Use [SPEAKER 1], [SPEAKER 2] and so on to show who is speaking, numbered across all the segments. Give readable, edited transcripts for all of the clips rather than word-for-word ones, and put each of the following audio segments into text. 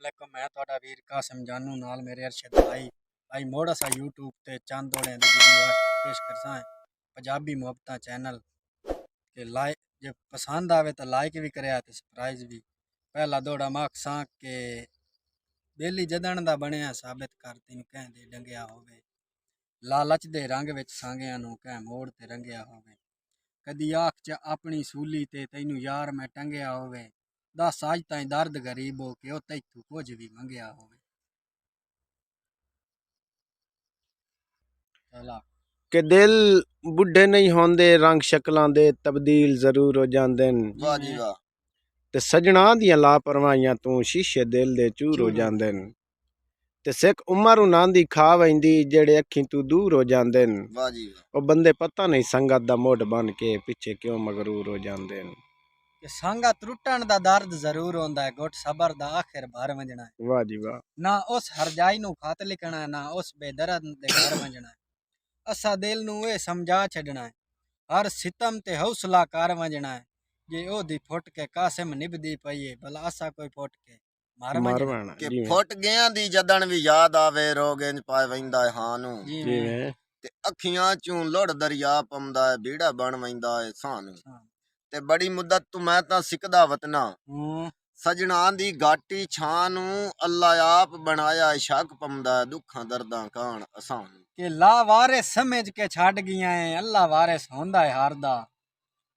[SPEAKER 1] वालेकुम। मैं ਤੁਹਾਡਾ ਵੀਰ ਕਾਸਿਮ ਜਾਨੂ ਨਾਲ ਮੇਰੇ ਅਰਸ਼ਦ ਭਾਈ ਮੋੜਾ ਸਾ YouTube ਤੇ ਚੰਦ ਦੋੜਿਆਂ ਦੀ ਵੀਡੀਓ ਪੇਸ਼ ਕਰਦਾ ਹਾਂ। ਪੰਜਾਬੀ ਮੁਹੱਬਤਾਂ ਚੈਨਲ के लाइक जे पसंद आवे तो लाइक भी करे ते सरप्राइज भी। पहला दौड़ा मकसा के बेली जदन दा बनया साबित कर तेन कहंदे डंगिया होवे, लालच दे रंग विच सांगियां नूं कह मोड़ ते रंगिया होवे। कदी आख च अपनी सूली ते तैनू यार मैं टंगिया होवे, दस अज ताईं दर्द गरीब हो के ओ तैथू कुछ भी मंगिया होवे। चला
[SPEAKER 2] कि दिल बुढ़े नहीं होंदे, रंग शक्लां दे तब्दील जरूर हो जांदे न।
[SPEAKER 1] वाह जी वाह।
[SPEAKER 2] ते सजना दियां लापरवाहियां तू शीशे दिल दे चूर हो जांदे न। ते सिख उमर उन्हां दी खा वैंदी जेड़े अखीं तू दूर हो जांदे न।
[SPEAKER 1] वाह जी वाह।
[SPEAKER 2] ओ बंदे पता नहीं संगत दा मुढ़ बन के पिछे क्यों मगरूर हो जांदे न।
[SPEAKER 1] कि संगत टुटण दा दर्द जरूर होंदा है, गुट सबर दा आखिर भर वंजना है।
[SPEAKER 2] वाह जी वाह।
[SPEAKER 1] ना उस हरजाई नू खत लिखना है, ना उस बेदर्द दे घर वंजना है। असा दिल नू ए समझा छड़ना है, हर सितम ते हौसला कर वंजना है। जे ओदी फुट के कासिम निभदी पई है, भला असा कोई फुट के मार वंजना
[SPEAKER 3] कि फुट गया दी जदन भी याद आवे, रोग इंज पाए वैंदा है हानू। ते अखियां चूं लुड़ दरिया पमदा है, बीड़ा बन वैंदा है सानू। ते बड़ी मुद्दत तू मैं तां सिकदा वतना, सजना दी गाटी छानू अल्लाह आप बनाया शक पमदा है, दुखां दर्दां कान आसान
[SPEAKER 1] के ला वारिस समझ के छड़ गया है, अल्लाह वारिस होंदा है हारदा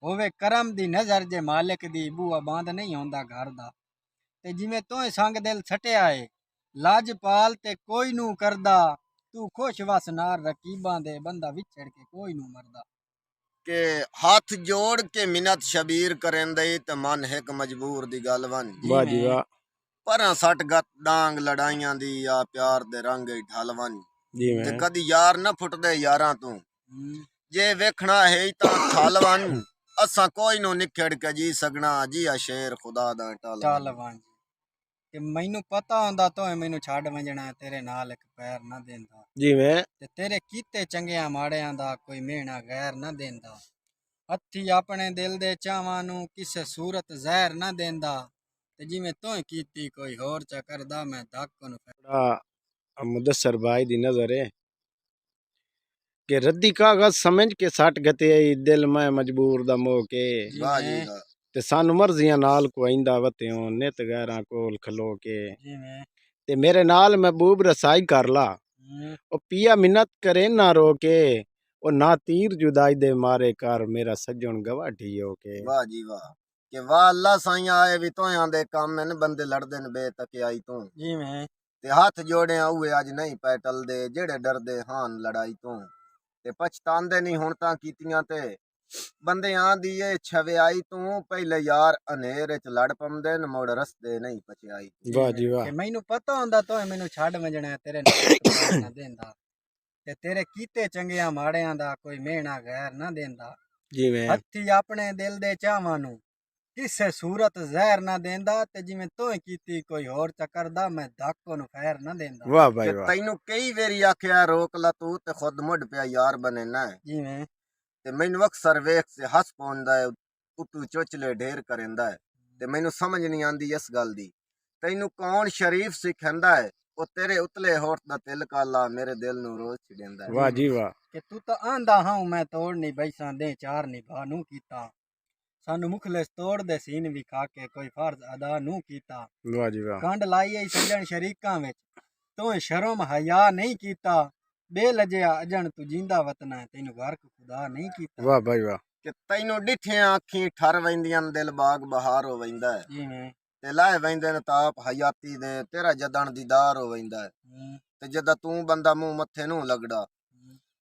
[SPEAKER 1] होवे। करम दी नजर जे मालिक दी, बूआ बांध नहीं होंदा घर दा। ते जिवें तोय संग दिल छटिया है, लाजपाल ते कोई नू करदा, तू खुश वस नार रकीबां दे, बंदा विछड़ के कोई नू मरदा।
[SPEAKER 3] के हाथ जोड़ के मिन्नत शबीर करेंदे ते मन हिक मजबूर दी गल वन।
[SPEAKER 2] वाह जी वाह।
[SPEAKER 3] पर सट गत डांग लड़ाइयां दी या प्यार दे रंग ढल वन। ते कदी यार न फुटदे यारां तू, जे वेखना है तां थल वन। असां कोई नू निखड़ के जी सकना, जी आ शेर खुदा दा टल वन।
[SPEAKER 1] कि मैनू पता होंदा तो मैनू छड़ वंजना, तेरे नाल एक पैर ना देंदा। ते तेरे कीते चंगियां माड़ियां दा कोई मेहना गैर ना देंदा। हथी अपने दिल दे चावां नू किसे सूरत जहर ना देंदा। ते जिवें तोय कीती कोई होर चा करदा, मैं धक्क नू
[SPEAKER 2] मुदस्सर भाई दी नजर है कि रद्दी कागज समझ के सट गते दिल मैं मजबूर दा मोह के।
[SPEAKER 3] वाह जी वाह।
[SPEAKER 2] ते सानू मर्जियां नाल कोइंदा वत्यों नित गैरां कोल खलो के। ते मेरे नाल महबूब रसाई कर ला, ओ पिया मिन्नत करे ना रोके, ओ ना तीर जुदाई दे मारे कर मेरा सज्जन गवाठी हो के।
[SPEAKER 3] वाह जी वाह। कि वाह अल्लाह साईं आए भी तो आंदे काम न बंदे लड़दे न बेतकियाई तू। ते हाथ जोड़े उए अज नहीं पै टलदे, जेड़े डरदे हान लड़ाई तू। ते पछतांदे नहीं हुण तां कीतियां ते बंदे आंदी ए छवेआई तू। पहले यार अनेरे च लड़ पमदे न, मुड़ रसदे नहीं पछयाई।
[SPEAKER 2] वाह जी वाह।
[SPEAKER 1] मैनू पता होंदा तो मैनू छड़ वंजना, तेरे नाल ना देंदा। ते तेरे कीते चंगियां माड़ियां दा कोई मेहना गैर ना देंदा। हथी अपने दिल दे चावां नू किसे सूरत जहर ना देंदा। ते जिवें तोय कीती कोई होर चकरदा, मैं धक्क नू खैर ना देंदा।
[SPEAKER 2] वाह भाई वाह।
[SPEAKER 3] तैनू कई वेरी आख्या रोक ला तू, ते खुद मुड़ पिया यार बने ना। ते मैनू अक्सर वेख से हस पौंदा है, उतू चोचले ढेर करेंदा है। ते मैनू समझ नहीं आंदी इस गल दी, तैनू कौन शरीफ सिखांदा है, ओ तेरे उतले होठ दा तिल काला मेरे दिल नू रोज छिड़ेंदा है।
[SPEAKER 2] वाह जी वाह।
[SPEAKER 1] कि तू तो आंदा हां मैं तोड़ नहीं बैसा दे चार निभा नू कीता। सानू मुखलिस तोड़ दे सीन भी खा के कोई फर्ज अदा नू कीता।
[SPEAKER 2] वाह जी वाह।
[SPEAKER 1] कंड लाई आई सजन शरीकां विच, तोय शर्म हया नहीं कीता। बेलजिया अजन तू जिंदा वतना है, तैनू घर खुदा नहीं कीता।
[SPEAKER 2] वाह भाई वाह।
[SPEAKER 3] कि तैनू डिठियां अखीं ठर वैंदियां दिल बाग बहार हो वैंदा है। ते लाए वैंदे न ताप हयाती दे, तेरा जदन दीदार हो वैंदा है। ते जदा तू बंदा मुंह मथे नू लगड़ा,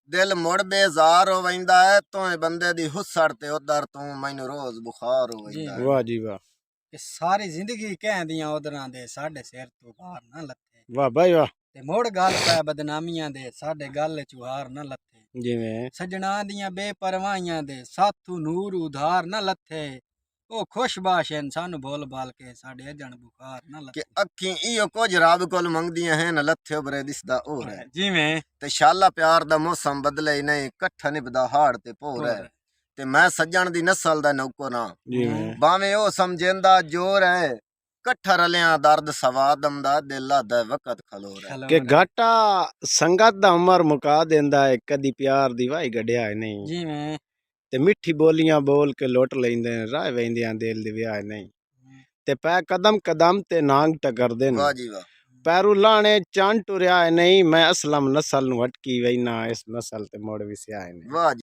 [SPEAKER 3] दिल मुड़ बेजार हो वैंदा है। तोय बंदे दी हुस्सड़ ते उधर तू मैनू रोज बुखार हो वैंदा है।
[SPEAKER 2] वाह जी वाह।
[SPEAKER 1] कि सारी जिंदगी कहंदियां उधरां दे साडे सिर तो बाहर ना लथे।
[SPEAKER 2] वाह भाई वाह।
[SPEAKER 1] ते मोड़ गल पै बदनामियां दे, साडे गल चुहार ना लथे। सजना दियां बेपरवाहियां दे, साथू नूर उधार ना लथे। ओ खुशबाशन सानू बोल बाल के साडे अजन बुखार ना लथे।
[SPEAKER 3] कि अखीं इयो कुछ रब कोल मंगदियां हैं, न लथे उबरे दिसदा होर है। ते शाला प्यार दा मौसम बदले ही नहीं, कट्ठा निभदा हाड़ ते भोर है। ते मैं सज्जन दी नस्ल दा नौकर हां, भावें ओ समझेंदा जोर है। कट्ठा रलिया दर्द सवादम दा दिल आदा वक्त खलो रहा
[SPEAKER 2] कि घाटा संगत दा उमर मुका देंदा है कदी प्यार दी वाही गढ़िया है नहीं
[SPEAKER 1] जिवें
[SPEAKER 2] ते मिठी बोलियां बोल के लुट लेंदे राह वेंदियां दिल दी व्याह नहीं ते पै कदम कदम ते नांग टकरदे
[SPEAKER 3] वाह जी वाह
[SPEAKER 2] पैरू लाने चांद टुरिया है नहीं मैं असलम नस्ल नु हटकी वैना इस नस्ल ते मुड़ विसिया है नहीं
[SPEAKER 3] वाह